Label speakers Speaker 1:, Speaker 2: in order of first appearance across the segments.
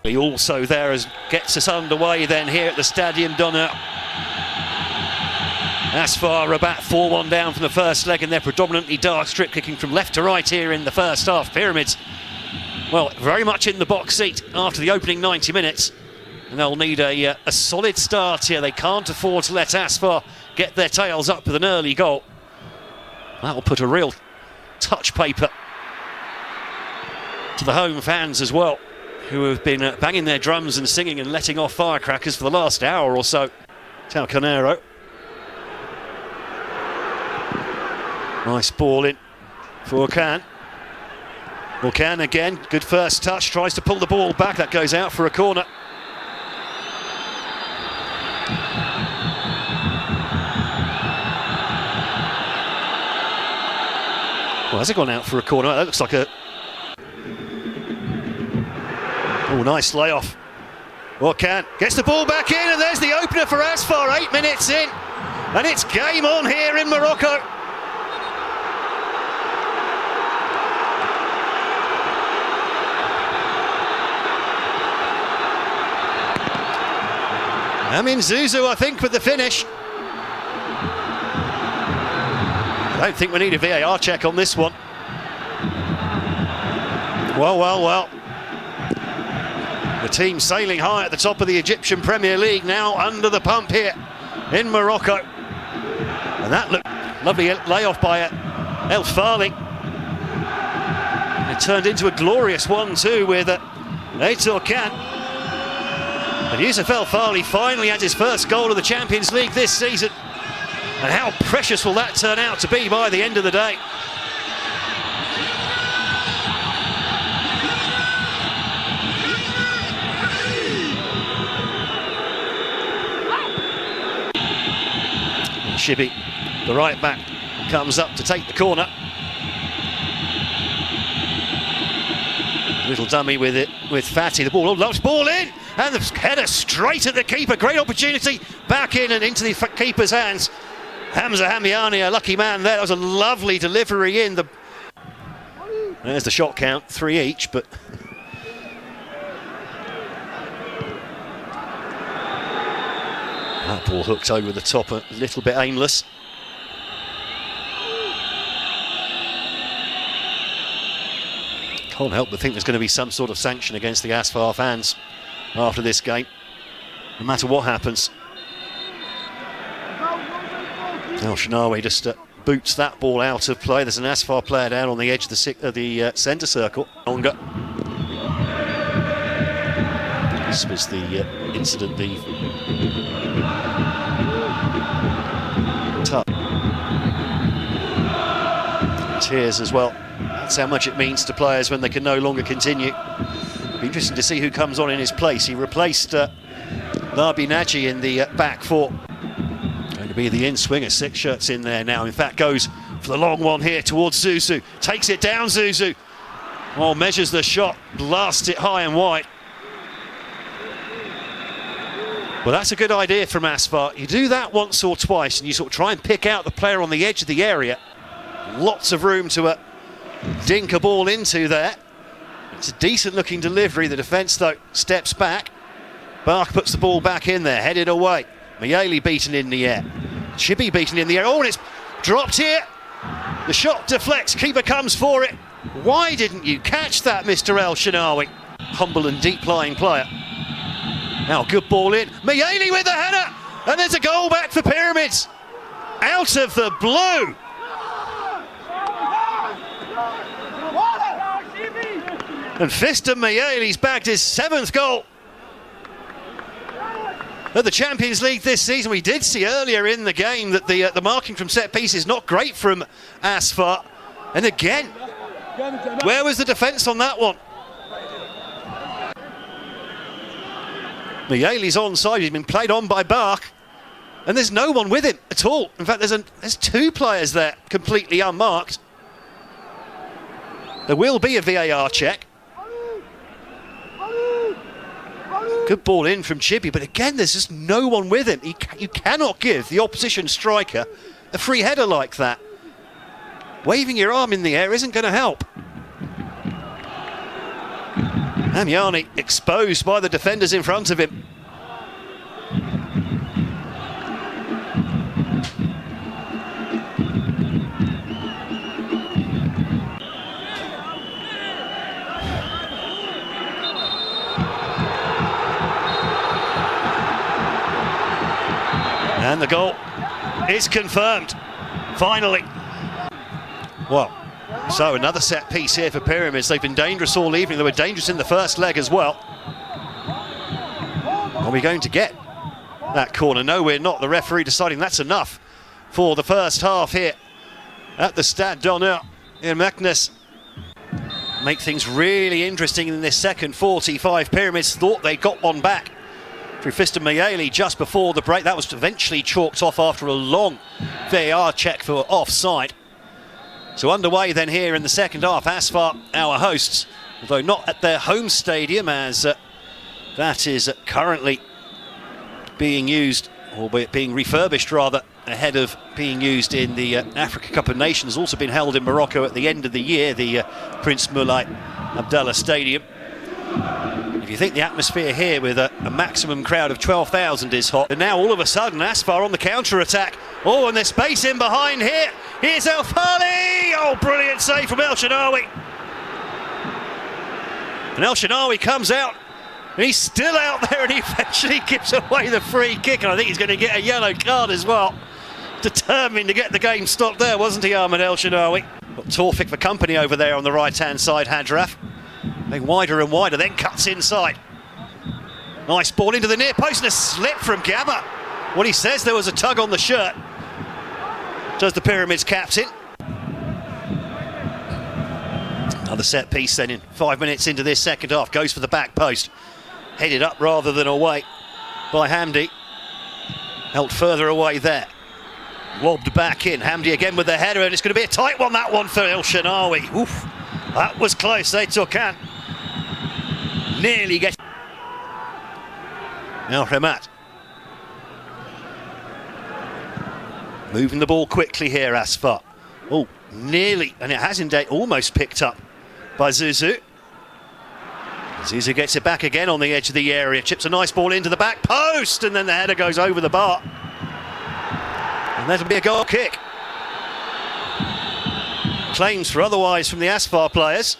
Speaker 1: He also there as gets us underway then here at the Stadium d'Honneur. Asfar Rabat 4-1 down from the first leg, and they're predominantly dark strip kicking from left to right here in the first half. Pyramids, well, very much in the box seat after the opening 90 minutes. And they'll need a solid start here. They can't afford to let Asfar get their tails up with an early goal. That'll put a real touch paper to the home fans as well, who have been banging their drums and singing and letting off firecrackers for the last hour or so. Talcanero. Nice ball in for Can. Can again, good first touch, tries to pull the ball back, that goes out for a corner. Well, has it gone out for a corner? That looks like a... Oh, nice layoff. Can gets the ball back in, and there's the opener for Asfar, 8 minutes in. And it's game on here in Morocco. Amin Zuzu, I think, with the finish. I don't think we need a VAR check on this one. Well. The team sailing high at the top of the Egyptian Premier League now under the pump here in Morocco. And that looked lovely layoff by El Farli. It turned into a glorious 1-2 with Aitor Can. And Youssouf El Farli finally had his first goal of the Champions League this season. And how precious will that turn out to be by the end of the day? Shibi, the right back, comes up to take the corner. Little dummy with it, with Fatty. The ball, loves ball in, and the header straight at the keeper. Great opportunity, back in and into the keeper's hands. Hamza Hamiani, a lucky man there. That was a lovely delivery in. There's the shot count, 3 each, but... That ball hooked over the top, a little bit aimless. Can't help but think there's going to be some sort of sanction against the Asfar fans after this game, no matter what happens. El Shenawi just boots that ball out of play. There's an Asfar player down on the edge of the centre circle. Longer. This was the incident, the tears as well. That's how much it means to players when they can no longer continue. It'll be interesting to see who comes on in his place. He replaced Nabi Naji in the back four. Going to be the in-swinger, 6 shirts in there now. In fact, goes for the long one here towards Zuzu. Takes it down, Zuzu. Oh, measures the shot, blasts it high and wide. Well, that's a good idea from Asfar. You do that once or twice and you sort of try and pick out the player on the edge of the area. Lots of room to dink a ball into there. It's a decent looking delivery. The defence, though, steps back. Bark puts the ball back in there, headed away. Mayeli beaten in the air. Chibi beaten in the air. Oh, and it's dropped here. The shot deflects. Keeper comes for it. Why didn't you catch that, Mr. El Shenawi? Humble and deep-lying player. Now, good ball in. Mayeli with the header. And there's a goal back for Pyramids. Out of the blue. And Fiston Mayeli's bagged his 7th goal at the Champions League this season. We did see earlier in the game that the marking from set piece is not great from Asfar. And again, where was the defence on that one? Mayeli's onside. He's been played on by Bark, and there's no one with him at all. In fact, there's 2 players there completely unmarked. There will be a VAR check. Good ball in from Chibi, but again, there's just no one with him. You cannot give the opposition striker a free header like that. Waving your arm in the air isn't going to help. Amiani exposed by the defenders in front of him. And the goal is confirmed, finally. Well, so another set piece here for Pyramids. They've been dangerous all evening. They were dangerous in the first leg as well. Are we going to get that corner? No, we're not. The referee deciding that's enough for the first half here at the Stade d'Honneur in Meknes. Make things really interesting in this second 45. Pyramids thought they got one back through Fiston Mayele just before the break. That was eventually chalked off after a long VAR check for offside. So underway then here in the second half. Asfar, our hosts, although not at their home stadium, as that is currently being used, albeit being refurbished rather, ahead of being used in the Africa Cup of Nations, also been held in Morocco at the end of the year, the Prince Moulay Abdallah Stadium. If you think the atmosphere here with a maximum crowd of 12,000 is hot, and now all of a sudden Asfar on the counter-attack. Oh, and there's space in behind here. Here's El Fali! Oh, brilliant save from El Shenawi. And El Shenawi comes out, and he's still out there, and he eventually gives away the free kick, and I think he's going to get a yellow card as well. Determined to get the game stopped there, wasn't he, Ahmed El Shenawi? Got Tawfik for company over there on the right-hand side, Hadraf. Going wider and wider, then cuts inside. Nice ball into the near post and a slip from Gamma. What he says, there was a tug on the shirt. Does the Pyramids captain. Another set piece then in 5 minutes into this second half. Goes for the back post. Headed up rather than away by Hamdi. Held further away there. Lobbed back in. Hamdi again with the header, and it's going to be a tight one, that one for El Shenawi. Oof, that was close. They took an. Nearly get. Now Ramat. Moving the ball quickly here, Asfar. Oh, nearly, and it has indeed almost picked up by Zuzu. Zuzu gets it back again on the edge of the area. Chips a nice ball into the back post, and then the header goes over the bar. And that'll be a goal kick. Claims for otherwise from the Asfar players.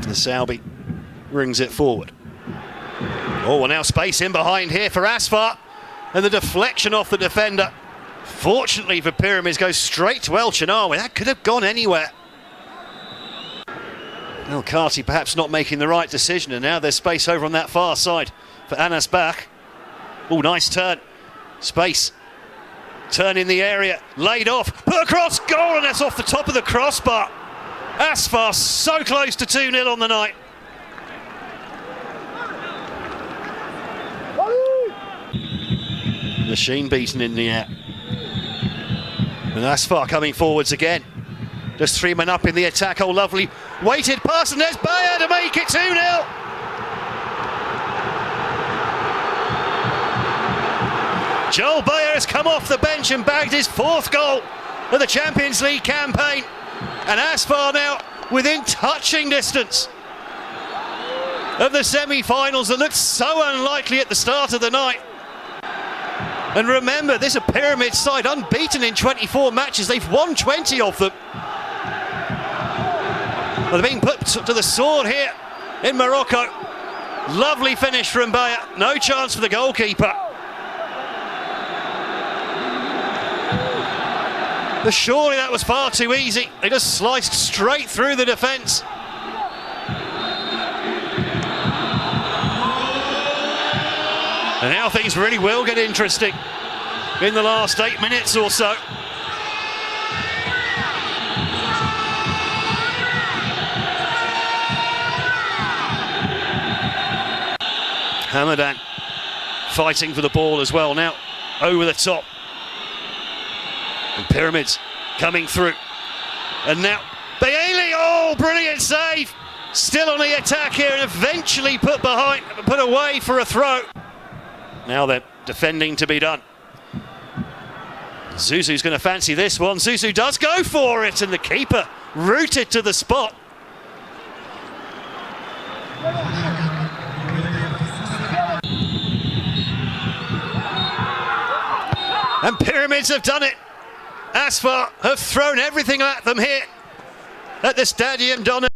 Speaker 1: The Salbi rings it forward. Oh, well, now space in behind here for Asfar, and the deflection off the defender. Fortunately for Pyramids, goes straight to El Shenawi. That could have gone anywhere. El Kati perhaps not making the right decision, and now there's space over on that far side for Anas Bach. Oh, nice turn. Space. Turn in the area. Laid off. Put across. Goal, and that's off the top of the crossbar. Asfar so close to 2-0 on the night. Machine beaten in the air. And Asfar coming forwards again. Just 3 men up in the attack. Oh, lovely weighted pass, and there's Bayer to make it 2-0. Joel Bayer has come off the bench and bagged his 4th goal of the Champions League campaign. And Asfar now within touching distance of the semi-finals that looked so unlikely at the start of the night. And remember, this is a Pyramid side unbeaten in 24 matches. They've won 20 of them. Well, they're being put to the sword here in Morocco. Lovely finish from Bayer. No chance for the goalkeeper. But surely that was far too easy. They just sliced straight through the defence. And now things really will get interesting in the last 8 minutes or so. Hamadan fighting for the ball as well now, over the top. And Pyramids coming through. And now Bailey, oh, brilliant save. Still on the attack here and eventually put away for a throw. Now then, defending to be done. Zuzu's going to fancy this one. Zuzu does go for it, and the keeper rooted to the spot. And Pyramids have done it. Asphalt have thrown everything at them here at the Stadium Donna.